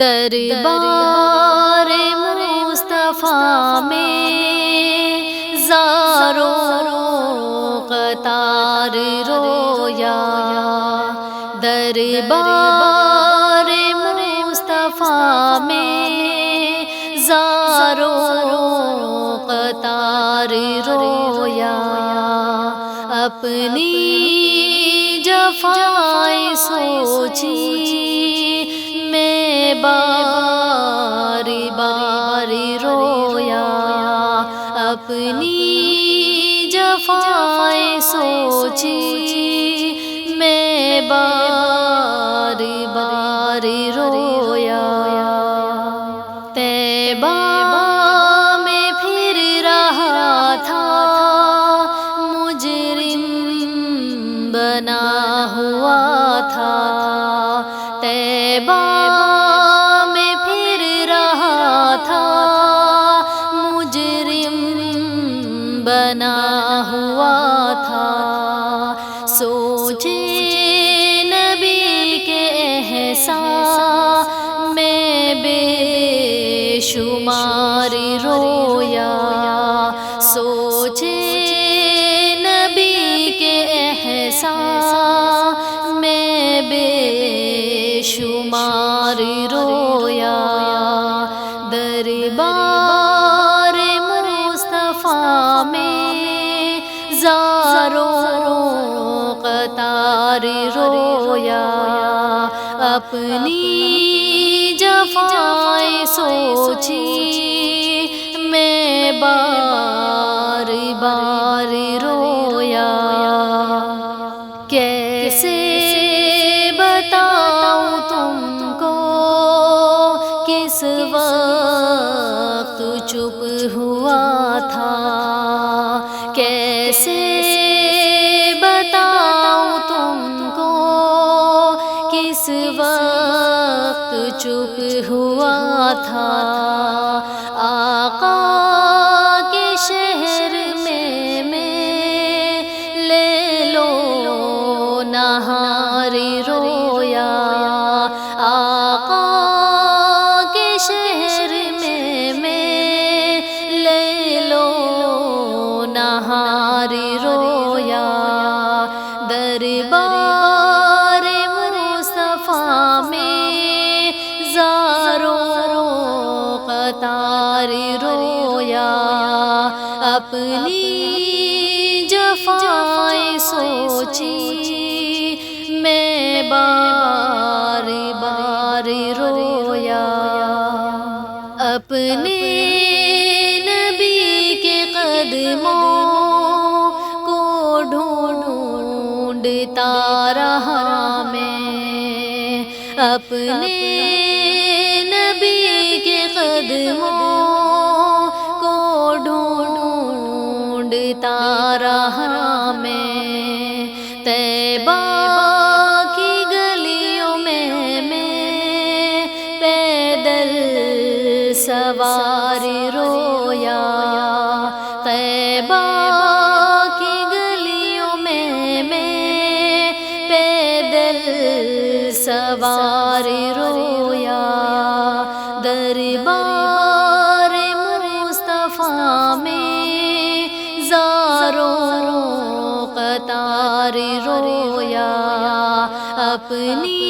دربار مصطفیٰ میں زارو قطار رویا، دربار مصطفیٰ میں زارو قطار رویا، اپنی جفائیں سوچی میں باری باری رویا، اپنی جفائیں سوچی میں باری باری رویا۔ طیبہ میں پھر رہا تھا مجرم بنا ہوا تھا، طیبہ میں پھر رہا تھا مجرم بنا ہوا تھا، سوچے نبی کے احسان میں بے شمار رویا، سوچے نبی کے احسان میں بے شمار رویا، دربار مصطفیٰ میں زارو قطار رویا، اپنی جفائیں سوچی میں بار بار رویا۔ کیسے بتاؤں تم کو کس وقت چپ ہوا تھا، کیسے بتاؤں تم کو کس وقت چپ ہوا تھا، آقا کے شہر میں لے لو نہار رویا، آقا کے شہر میں لے لو نہار رویا، دربار مصطفیٰ میں زارو قطار رویا، اپنی جفائیں سوچی میں بار بار رویا، اپنے نبی کے قدموں کو ڈھونڈتا رہا میں، اپنے نبی کے قدموں کو ڈھونڈتا رہا میں، طیبہ کی گلیوں میں پیدل سوار رویا، طیبہ کی گلیوں میں پیدل سوار رویا، دربار مصطفیٰ میں زارو قطار رویا، اپنی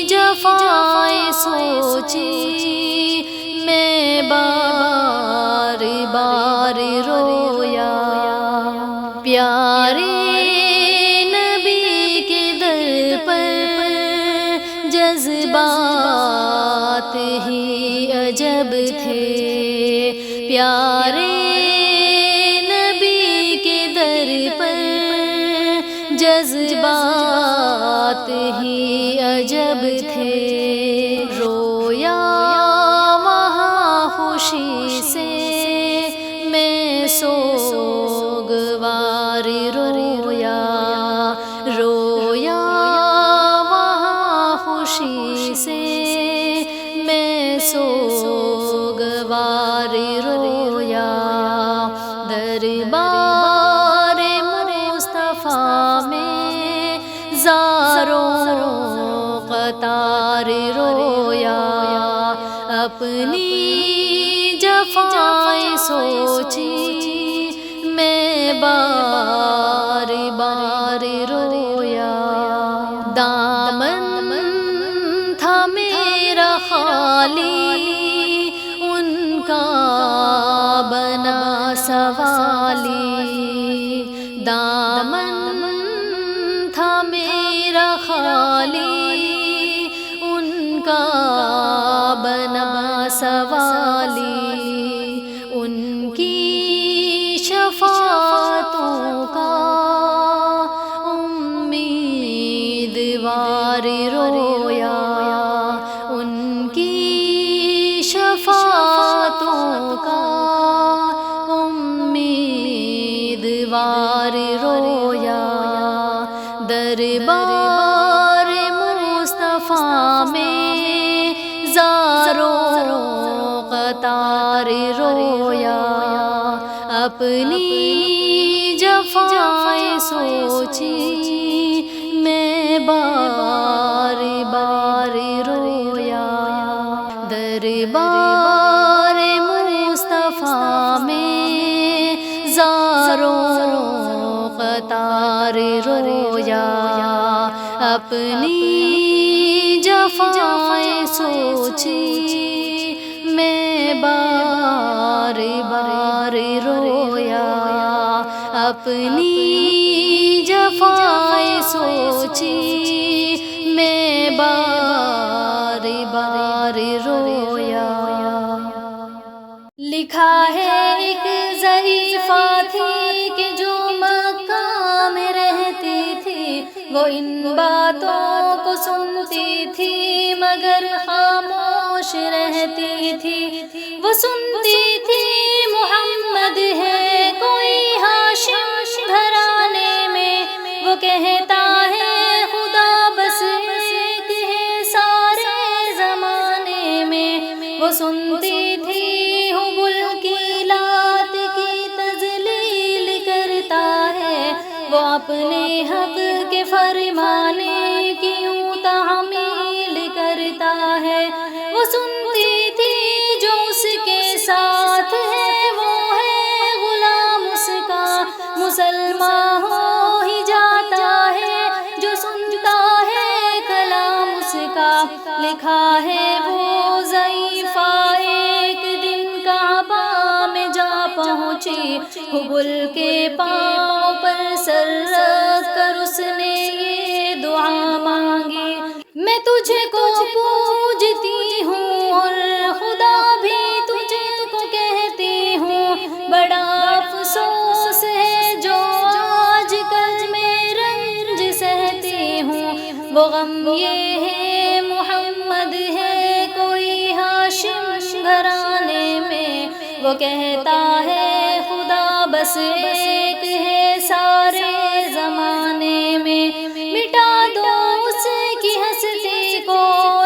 جفائیں سوچی میں بار بار رویا، پیارے نبی کے در پر جذبات ہی عجب تھے، پیارے نبی کے در پر جذبات ہی عجب تھے، رویا وہاں خوشی سے میں سوگوار رویا، رویا وہاں خوشی سے میں سوگوار رویا، دربار مصطفیٰ میں زارو قطار رویا۔ اپنی جفائیں سوچی میں بار بار رویا، دامن تھا میرا خالی ان کا بنا سوالی، دامن تھا میرا خالی ان کا بنا سوالی، ان کی شفاعتوں کا امیدوار رویا، ان کی شفاعتوں کا امیدوار رویا، دربار مصطفیٰ میں زاروں قطار رویا، اپنی جفائیں سوچی میں بار بار رویا، دربار مصطفیٰ میں زاروں قطار رویا، اپنی جفائیں سوچی میں بار بار رویا، اپنی جفائیں سوچی میں بار بار رویا۔ لکھا ہے ایک ضعیفہ تھی کہ جو مکہ میں رہتی تھی، وہ ان باتوں کو سنتی تھی مگر خاموش رہتی تھی، وہ سنتی تھی محمد ہے کوئی ہاشم گھرانے میں، وہ کہتا ہے خدا بس ایک ہے سارے زمانے میں، وہ سنتی تھی حبل کی لات کی تذلیل کرتا ہے، وہ اپنے حق کے فرمانے کی یوں تعمیل کرتا ہے، وہ سنتی تھی جو اس کے ساتھ ہے وہ ہے غلام اس کا، مسلمان ہو ہی جاتا ہے جو سنتا ہے کلام اس کا۔ لکھا ہے وہ ضعیفہ ایک دن کعبہ میں جا پہنچی، حبل کے پاؤں پر سر رکھ کر اس نے یہ دعا مانگی، میں تجھ کو پوجتی ہوں اور خدا بھی تجھ کو کہتی ہوں، بڑا افسوس ہے جو آج کل میں رنج سہتی ہوں، وہ غم یہ ہے محمد ہے کوئی ہاشم گھرانے میں، وہ کہتا ہے خدا بس ایک ہے سارے زمانے میں، مٹا دو اس کی ہستی کو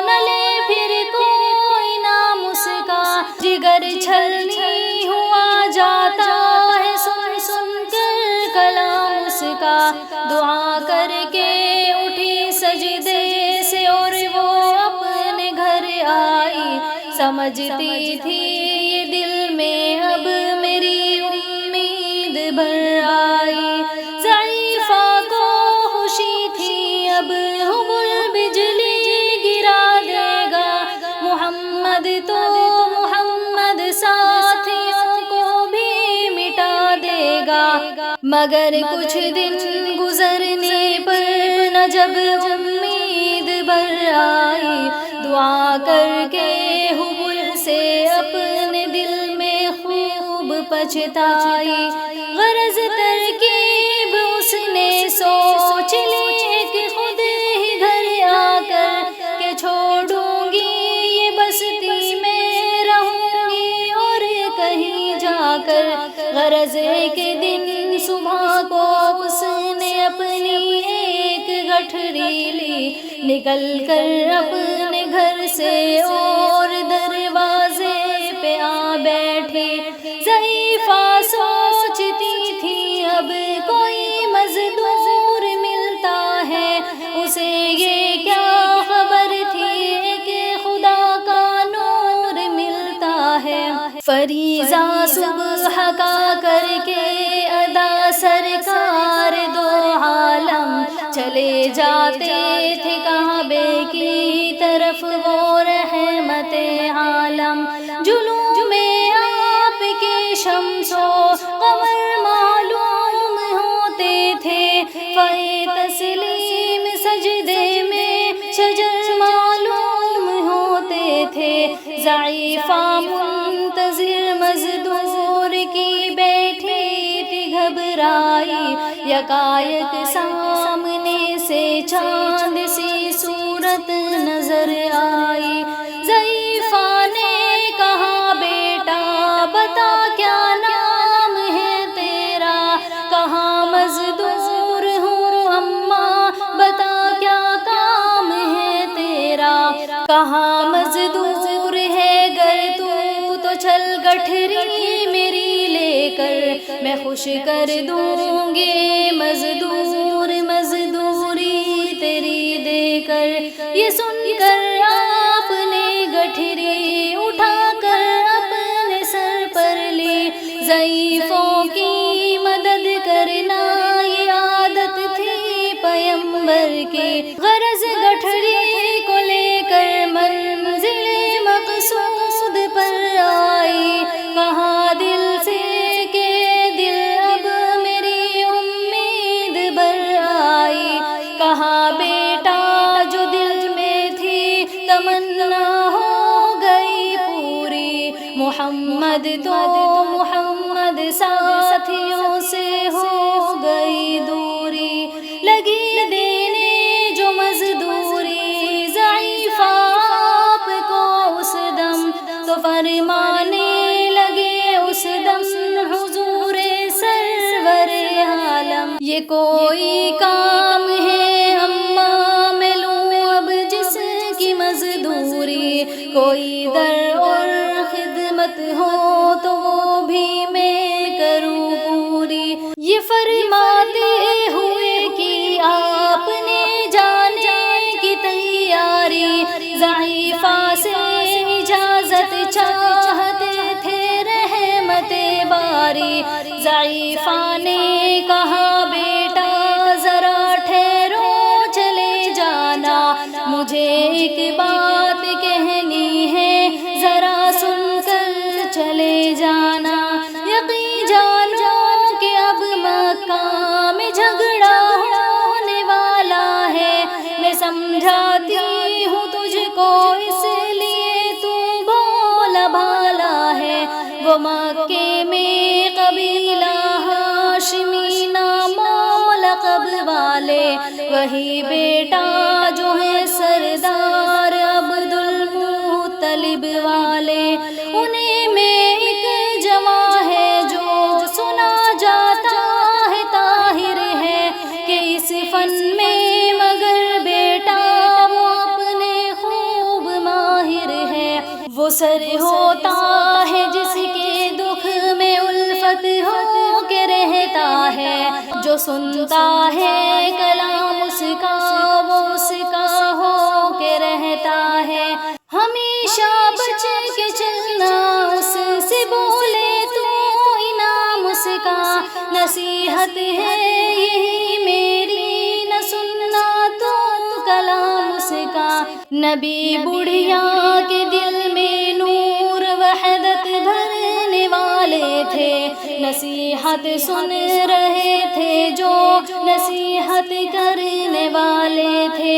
نہ لے پھر کوئی نام اس کا، جگر چھلنی ہوا جاتا ہے سن سن کر کلام اس کا، دعا کر کے اٹھی سجدے سے اور وہ اپنے گھر آئی، سمجھتی تھی یہ دل میں اب میری امید بھر آئی، ضعیفہ کو خوشی تھی اب حبل بجلی گرا دے گا، محمد تو محمد ساتھیوں کو بھی مٹا دے گا، مگر کچھ دن گزرنے پر نہ جب امید بھر آئی، دعا کر کے حبل سے اپنے دل میں خوب پچھتائی، غرض ترکیب اس نے سوچ لی کہ خود ہی گھر آ کر کہ چھوڑوں گی یہ بستی میں رہوں گی اور کہیں جا کر، غرض ایک دن صبح کو اس نے اپنی ایک گٹھری لی، نکل کر اپنے گھر سے اور دروازے پہ آ بیٹھی، ضعیفہ سوچتی تھی اب کوئی مزدور ملتا ہے، اسے یہ کیا خبر تھی کہ خدا کا نور فریضہ صبح کا کر کے ادا سرکار دو عالم چلے جاتے تھے کعبے کی طرف وہ رحمت عالم. جلوم آپ کے شمس و قمر معلوم ہوتے تھے، فائے تسلیم سجدے میں شجر معلوم ہوتے تھے. ضعیفہ منتظر مزدور کی بیٹھی تھی گھبرائی، یکایک سامنے سے چاند سی صورت نظر آئی. ضعیفہ نے کہا بیٹا بتا کیا نام ہے تیرا، کہاں مزدور ہوں اماں بتا کیا کام ہے تیرا. کہاں مزدور ہے گر تو چل گٹھری میری لے کر، میں خوش کر دوں گی مزدوری تیری دے کر. یہ سن کر آپ نے گٹھری اٹھا کر اپنے سر پر لی. ضعیفوں کی مدد کرنا یہ عادت تھی پیمبر کی، غرض گٹھری کو لے کر منزل مقصود پر آئی. کہا دل سے کہ دل اب میری امید بر آئی. کہا بیٹا جو دل میں تھی تمنا ہو گئی پوری، محمد ساتھیوں سے ہو گئی دوری. لگی دینے جو مزدوری ضعیفہ آپ کو اس دم، تو فرمانے لگے اس دم حضور سرور عالم. یہ کوئی کام ہے اماں میں لوں اب جس کی مزدوری، کوئی در اور خدمت ہو تو وہ بھی میں کروں پوری. یہ فرماتے ہوئے کہ آپ نے جانے کی تیاری، ضعیفہ سے اجازت چاہتے تھے رحمت باری. ضعیفہ نے کہا بیٹا ذرا ٹھہرو چلے جانا، مجھے ایک بات کہنی ہے ذرا سن کر چلے جانا. یقین جانو کہ اب مکہ میں جھگڑا ہونے والا ہے، میں سمجھاتی ہوں تجھ کو اس لیے تو بولا بھالا ہے. وہ مکے میں قبیلہ ہاشمی نام لقب والے، وہی بیٹا جو ہے سردار عبدالمطلب والے. انہیں میں ایک جواں ہے جو سنا جاتا ہے طاہر ہے، کہ اس فن میں مگر بیٹا وہ اپنے خوب ماہر ہے. وہ سر ہوتا ہے جس کے دکھ میں الفت ہو کے رہتا ہے، جو سنتا ہے کلام اس کا وہ اس کا ہو کے رہتا ہے. ہمیشہ بچ کے چلنا اس سے بولے تو انعام اس کا، نصیحت ہے یہی میری نہ سننا تو کلام اس کا. نبی بڑھیا کے دل میں نور وحدت بھرنے والے تھے، نصیحت سن رہے تھے جو نصیحت کرنے والے تھے.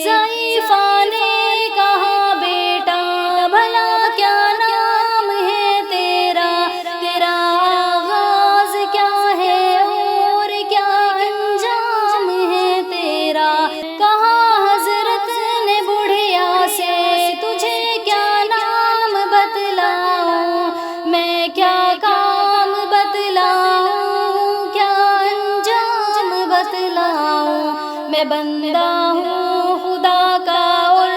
ضعیفہ نے کہا بیٹا بھلا کیا نام ہے تیرا، تیرا آغاز کیا ہے اور کیا انجام ہے تیرا. کہا حضرت نے بڑھیا سے تجھے کیا نام بتلاؤں، میں کیا کام بتلاؤں، کیا انجام بتلاؤں. میں بندہ ہوں خدا کا اور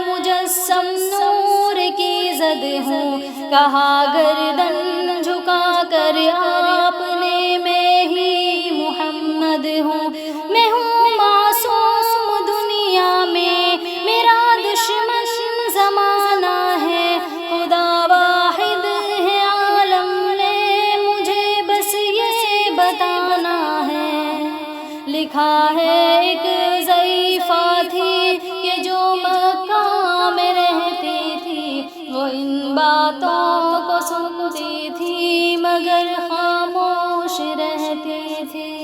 مجسم نور کی زد ہوں. کہا گردن جھکا کر آپ نے میں ہی محمد ہوں. میں ہوں معصوم دنیا میں، میرا دشمن زمانہ ہے، خدا واحد ہے بتانا ہے۔ لکھا ہے ایک ضعیفہ تھی کہ جو مکہ میں رہتی تھی، وہ ان باتوں کو سنتی تھی مگر خاموش رہتی تھی۔